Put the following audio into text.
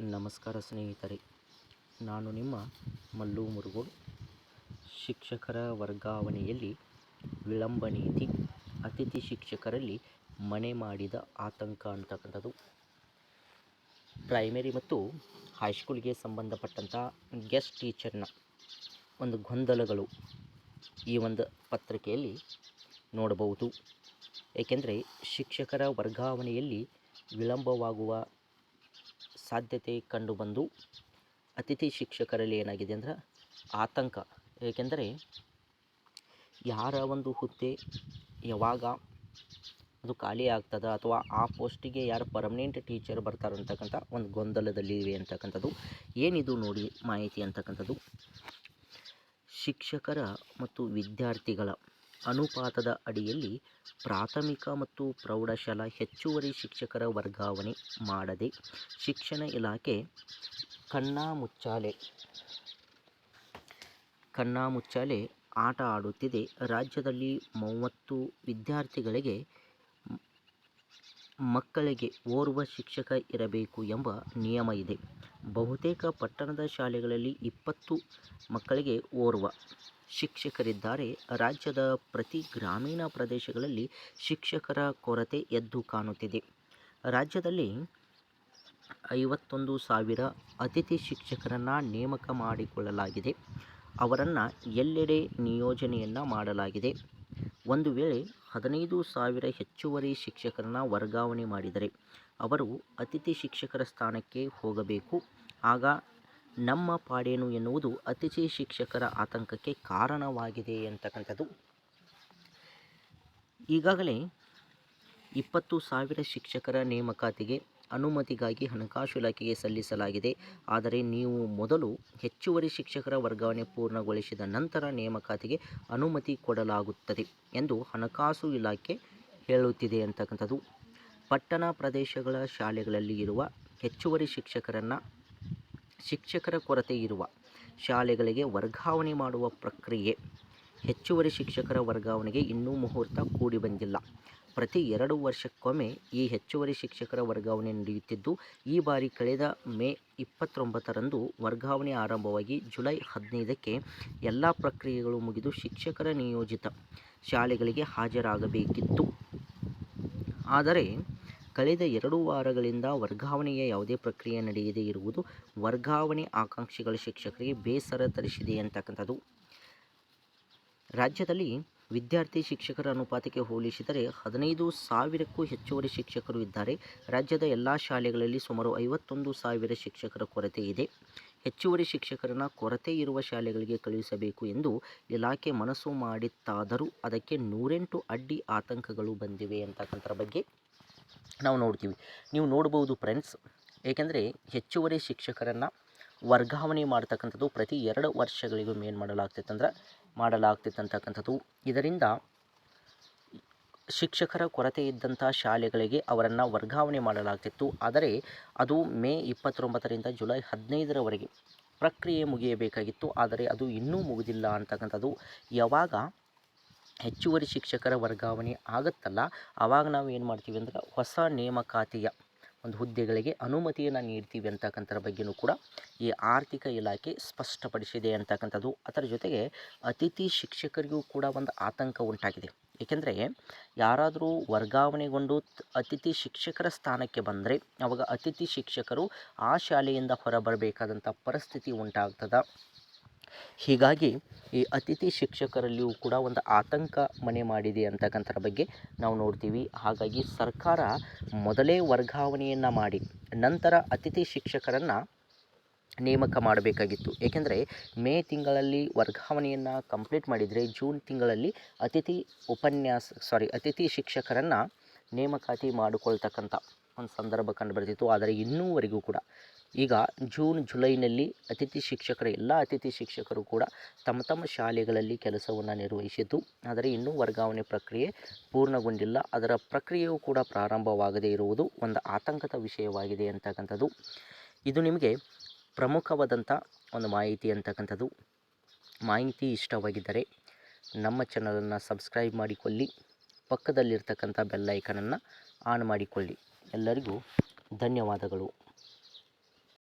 ನಮಸ್ಕಾರ ಸ್ನೇಹಿತರೆ, ನಾನು ನಿಮ್ಮ ಮಲ್ಲು ಮುರುಗೋಡು. ಶಿಕ್ಷಕರ ವರ್ಗಾವಣೆಯಲ್ಲಿ ವಿಳಂಬ ನೀತಿ, ಅತಿಥಿ ಶಿಕ್ಷಕರಲ್ಲಿ ಮನೆ ಮಾಡಿದ ಆತಂಕ ಅಂತಕ್ಕಂಥದ್ದು ಪ್ರೈಮರಿ ಮತ್ತು ಹೈಸ್ಕೂಲ್ಗೆ ಸಂಬಂಧಪಟ್ಟಂಥ ಗೆಸ್ಟ್ ಟೀಚರ್ನ ಒಂದು ಗೊಂದಲಗಳು ಈ ಒಂದು ಪತ್ರಿಕೆಯಲ್ಲಿ ನೋಡಬಹುದು. ಏಕೆಂದರೆ ಶಿಕ್ಷಕರ ವರ್ಗಾವಣೆಯಲ್ಲಿ ವಿಳಂಬವಾಗುವ ಸಾಧ್ಯತೆ ಕಂಡುಬಂದು ಅತಿಥಿ ಶಿಕ್ಷಕರಲ್ಲಿ ಏನಾಗಿದೆ ಅಂದರೆ ಆತಂಕ. ಏಕೆಂದರೆ ಯಾರ ಒಂದು ಹುದ್ದೆ ಯಾವಾಗ ಅದು ಖಾಲಿ ಆಗ್ತದ ಅಥವಾ ಆ ಪೋಸ್ಟಿಗೆ ಯಾರು ಪರ್ಮನೆಂಟ್ ಟೀಚರ್ ಬರ್ತಾರೆ ಅಂತಕ್ಕಂಥ ಒಂದು ಗೊಂದಲದಲ್ಲಿವೆ ಅಂತಕ್ಕಂಥದ್ದು ಏನಿದು ನೋಡಿ ಮಾಹಿತಿ ಅಂತಕ್ಕಂಥದ್ದು. ಶಿಕ್ಷಕರ ಮತ್ತು ವಿದ್ಯಾರ್ಥಿಗಳ ಅನುಪಾತದ ಅಡಿಯಲ್ಲಿ ಪ್ರಾಥಮಿಕ ಮತ್ತು ಪ್ರೌಢಶಾಲಾ ಹೆಚ್ಚುವರಿ ಶಿಕ್ಷಕರ ವರ್ಗಾವಣೆ ಮಾಡದೆ ಶಿಕ್ಷಣ ಇಲಾಖೆ ಕಣ್ಣಾಮುಚ್ಚಾಲೆ ಆಟ ಆಡುತ್ತಿದೆ. ರಾಜ್ಯದಲ್ಲಿ 30 ವಿದ್ಯಾರ್ಥಿಗಳಿಗೆ ಮಕ್ಕಳಿಗೆ ಓರ್ವ ಶಿಕ್ಷಕ ಇರಬೇಕು ಎಂಬ ನಿಯಮ ಇದೆ. ಬಹುತೇಕ ಪಟ್ಟಣದ ಶಾಲೆಗಳಲ್ಲಿ 20 ಮಕ್ಕಳಿಗೆ ಓರ್ವ ಶಿಕ್ಷಕರಿದ್ದಾರೆ. ರಾಜ್ಯದ ಪ್ರತಿ ಗ್ರಾಮೀಣ ಪ್ರದೇಶಗಳಲ್ಲಿ ಶಿಕ್ಷಕರ ಕೊರತೆ ಎದ್ದು ಕಾಣುತ್ತಿದೆ. ರಾಜ್ಯದಲ್ಲಿ 51,000 ಅತಿಥಿ ಶಿಕ್ಷಕರನ್ನು ನೇಮಕ ಮಾಡಿಕೊಳ್ಳಲಾಗಿದೆ. ಅವರನ್ನು ಎಲ್ಲೆಡೆ ನಿಯೋಜನೆಯನ್ನು ಮಾಡಲಾಗಿದೆ. ಒಂದು ವೇಳೆ 15,000 ಹೆಚ್ಚುವರಿ ಶಿಕ್ಷಕರನ್ನು ವರ್ಗಾವಣೆ ಮಾಡಿದರೆ ಅವರು ಅತಿಥಿ ಶಿಕ್ಷಕರ ಸ್ಥಾನಕ್ಕೆ ಹೋಗಬೇಕು. ಆಗ ನಮ್ಮ ಪಾಡೇನು ಎನ್ನುವುದು ಅತಿಥಿ ಶಿಕ್ಷಕರ ಆತಂಕಕ್ಕೆ ಕಾರಣವಾಗಿದೆ ಅಂತಕ್ಕಂಥದ್ದು. ಈಗಾಗಲೇ 20,000 ಶಿಕ್ಷಕರ ನೇಮಕಾತಿಗೆ ಅನುಮತಿಗಾಗಿ ಹಣಕಾಸು ಇಲಾಖೆಗೆ ಸಲ್ಲಿಸಲಾಗಿದೆ. ಆದರೆ ನೀವು ಮೊದಲು ಹೆಚ್ಚುವರಿ ಶಿಕ್ಷಕರ ವರ್ಗಾವಣೆ ಪೂರ್ಣಗೊಳಿಸಿದ ನಂತರ ನೇಮಕಾತಿಗೆ ಅನುಮತಿ ಕೊಡಲಾಗುತ್ತದೆ ಎಂದು ಹಣಕಾಸು ಇಲಾಖೆ ಹೇಳುತ್ತಿದೆ ಅಂತಕ್ಕಂಥದ್ದು. ಪಟ್ಟಣ ಪ್ರದೇಶಗಳ ಶಾಲೆಗಳಲ್ಲಿ ಇರುವ ಹೆಚ್ಚುವರಿ ಶಿಕ್ಷಕರ ಕೊರತೆ ಇರುವ ಶಾಲೆಗಳಿಗೆ ವರ್ಗಾವಣೆ ಮಾಡುವ ಪ್ರಕ್ರಿಯೆ. ಹೆಚ್ಚುವರಿ ಶಿಕ್ಷಕರ ವರ್ಗಾವಣೆಗೆ ಇನ್ನೂ ಮುಹೂರ್ತ ಕೂಡಿ ಬಂದಿಲ್ಲ. ಪ್ರತಿ 2 ವರ್ಷಕ್ಕೊಮ್ಮೆ ಈ ಹೆಚ್ಚುವರಿ ಶಿಕ್ಷಕರ ವರ್ಗಾವಣೆ ನಡೆಯುತ್ತಿದ್ದು, ಈ ಬಾರಿ ಕಳೆದ ಮೇ 29ರಂದು ವರ್ಗಾವಣೆ ಆರಂಭವಾಗಿ ಜುಲೈ 15ಕ್ಕೆ ಎಲ್ಲ ಪ್ರಕ್ರಿಯೆಗಳು ಮುಗಿದು ಶಿಕ್ಷಕರ ನಿಯೋಜಿತ ಶಾಲೆಗಳಿಗೆ ಹಾಜರಾಗಬೇಕಿತ್ತು. ಆದರೆ ಕಳೆದ 2 ವಾರಗಳಿಂದ ವರ್ಗಾವಣೆಯ ಯಾವುದೇ ಪ್ರಕ್ರಿಯೆ ನಡೆಯದೇ ಇರುವುದು ವರ್ಗಾವಣೆ ಆಕಾಂಕ್ಷಿಗಳ ಶಿಕ್ಷಕರಿಗೆ ಬೇಸರ ತರಿಸಿದೆ ಅಂತಕ್ಕಂಥದ್ದು. ರಾಜ್ಯದಲ್ಲಿ ವಿದ್ಯಾರ್ಥಿ ಶಿಕ್ಷಕರ ಅನುಪಾತಕ್ಕೆ ಹೋಲಿಸಿದರೆ 15,000ಕ್ಕೂ ಹೆಚ್ಚುವರಿ ಶಿಕ್ಷಕರು ಇದ್ದಾರೆ. ರಾಜ್ಯದ ಎಲ್ಲ ಶಾಲೆಗಳಲ್ಲಿ ಸುಮಾರು 51,000 ಶಿಕ್ಷಕರ ಕೊರತೆ ಇದೆ. ಹೆಚ್ಚುವರಿ ಶಿಕ್ಷಕರನ್ನು ಕೊರತೆ ಇರುವ ಶಾಲೆಗಳಿಗೆ ಕಳುಹಿಸಬೇಕು ಎಂದು ಇಲಾಖೆ ಮನಸ್ಸು ಮಾಡಿತ್ತಾದರೂ ಅದಕ್ಕೆ 108 ಅಡ್ಡಿ ಆತಂಕಗಳು ಬಂದಿವೆ ಅಂತಕ್ಕಂಥದ್ರ ಬಗ್ಗೆ ನಾವು ನೋಡ್ತೀವಿ. ನೀವು ನೋಡ್ಬೋದು ಫ್ರೆಂಡ್ಸ್. ಏಕೆಂದರೆ ಹೆಚ್ಚುವರಿ ಶಿಕ್ಷಕರನ್ನು ವರ್ಗಾವಣೆ ಮಾಡ್ತಕ್ಕಂಥದ್ದು ಪ್ರತಿ 2 ವರ್ಷಗಳಿಗೂ ಏನು ಮಾಡಲಾಗ್ತಿತ್ತಂತಕ್ಕಂಥದ್ದು. ಇದರಿಂದ ಶಿಕ್ಷಕರ ಕೊರತೆ ಇದ್ದಂಥ ಶಾಲೆಗಳಿಗೆ ಅವರನ್ನು ವರ್ಗಾವಣೆ ಮಾಡಲಾಗ್ತಿತ್ತು. ಆದರೆ ಅದು ಮೇ 29ರಿಂದ ಜುಲೈ 15ರವರೆಗೆ ಪ್ರಕ್ರಿಯೆ ಮುಗಿಯಬೇಕಾಗಿತ್ತು. ಆದರೆ ಅದು ಇನ್ನೂ ಮುಗಿದಿಲ್ಲ ಅಂತಕ್ಕಂಥದ್ದು. ಯಾವಾಗ ಹೆಚ್ಚುವರಿ ಶಿಕ್ಷಕರ ವರ್ಗಾವಣೆ ಆಗುತ್ತಲ್ಲ, ಆವಾಗ ನಾವು ಏನು ಮಾಡ್ತೀವಿ ಅಂದ್ರೆ ಹೊಸ ನೇಮಕಾತಿಯ ಒಂದು ಹುದ್ದೆಗಳಿಗೆ ಅನುಮತಿಯನ್ನು ನೀಡ್ತೀವಿ ಅಂತಕ್ಕಂಥದ್ರ ಬಗ್ಗೆಯೂ ಕೂಡ ಈ ಆರ್ಥಿಕ ಇಲಾಖೆ ಸ್ಪಷ್ಟಪಡಿಸಿದೆ ಅಂತಕ್ಕಂಥದ್ದು. ಅದರ ಜೊತೆಗೆ ಅತಿಥಿ ಶಿಕ್ಷಕರಿಗೂ ಕೂಡ ಒಂದು ಆತಂಕ ಉಂಟಾಗಿದೆ. ಏಕೆಂದರೆ ಯಾರಾದರೂ ವರ್ಗಾವಣೆಗೊಂಡು ಅತಿಥಿ ಶಿಕ್ಷಕರ ಸ್ಥಾನಕ್ಕೆ ಬಂದರೆ ಆವಾಗ ಅತಿಥಿ ಶಿಕ್ಷಕರು ಆ ಶಾಲೆಯಿಂದ ಹೊರಬರಬೇಕಾದಂಥ ಪರಿಸ್ಥಿತಿ ಉಂಟಾಗ್ತದೆ. ಹೀಗಾಗಿ ಈ ಅತಿಥಿ ಶಿಕ್ಷಕರಲ್ಲಿಯೂ ಕೂಡ ಒಂದು ಆತಂಕ ಮನೆ ಮಾಡಿದೆ ಅಂತಕ್ಕಂಥರ ಬಗ್ಗೆ ನಾವು ನೋಡ್ತೀವಿ. ಹಾಗಾಗಿ ಸರ್ಕಾರ ಮೊದಲೇ ವರ್ಗಾವಣೆಯನ್ನು ಮಾಡಿ ನಂತರ ಅತಿಥಿ ಶಿಕ್ಷಕರನ್ನು ನೇಮಕ ಮಾಡಬೇಕಾಗಿತ್ತು. ಏಕೆಂದರೆ ಮೇ ತಿಂಗಳಲ್ಲಿ ವರ್ಗಾವಣೆಯನ್ನು ಕಂಪ್ಲೀಟ್ ಮಾಡಿದರೆ ಜೂನ್ ತಿಂಗಳಲ್ಲಿ ಅತಿಥಿ ಶಿಕ್ಷಕರನ್ನು ನೇಮಕಾತಿ ಮಾಡಿಕೊಳ್ತಕ್ಕಂಥ ಒಂದು ಸಂದರ್ಭ ಕಂಡುಬರ್ತಿತ್ತು. ಆದರೆ ಇನ್ನೂವರೆಗೂ ಕೂಡ ಈಗ ಜೂನ್ ಜುಲೈನಲ್ಲಿ ಎಲ್ಲ ಅತಿಥಿ ಶಿಕ್ಷಕರು ಕೂಡ ತಮ್ಮ ಶಾಲೆಗಳಲ್ಲಿ ಕೆಲಸವನ್ನು ನಿರ್ವಹಿಸಿದ್ದು, ಆದರೆ ಇನ್ನೂ ವರ್ಗಾವಣೆ ಪ್ರಕ್ರಿಯೆ ಪೂರ್ಣಗೊಂಡಿಲ್ಲ. ಅದರ ಪ್ರಕ್ರಿಯೆಯೂ ಕೂಡ ಪ್ರಾರಂಭವಾಗದೇ ಇರುವುದು ಒಂದು ಆತಂಕದ ವಿಷಯವಾಗಿದೆ ಅಂತಕ್ಕಂಥದ್ದು. ಇದು ನಿಮಗೆ ಪ್ರಮುಖವಾದಂಥ ಒಂದು ಮಾಹಿತಿ ಅಂತಕ್ಕಂಥದ್ದು. ಮಾಹಿತಿ ಇಷ್ಟವಾಗಿದ್ದರೆ ನಮ್ಮ ಚಾನಲನ್ನು ಸಬ್ಸ್ಕ್ರೈಬ್ ಮಾಡಿಕೊಳ್ಳಿ, ಪಕ್ಕದಲ್ಲಿರ್ತಕ್ಕಂಥ ಬೆಲ್ ಐಕನನ್ನು ಆನ್ ಮಾಡಿಕೊಳ್ಳಿ. ಎಲ್ಲರಿಗೂ ಧನ್ಯವಾದಗಳು.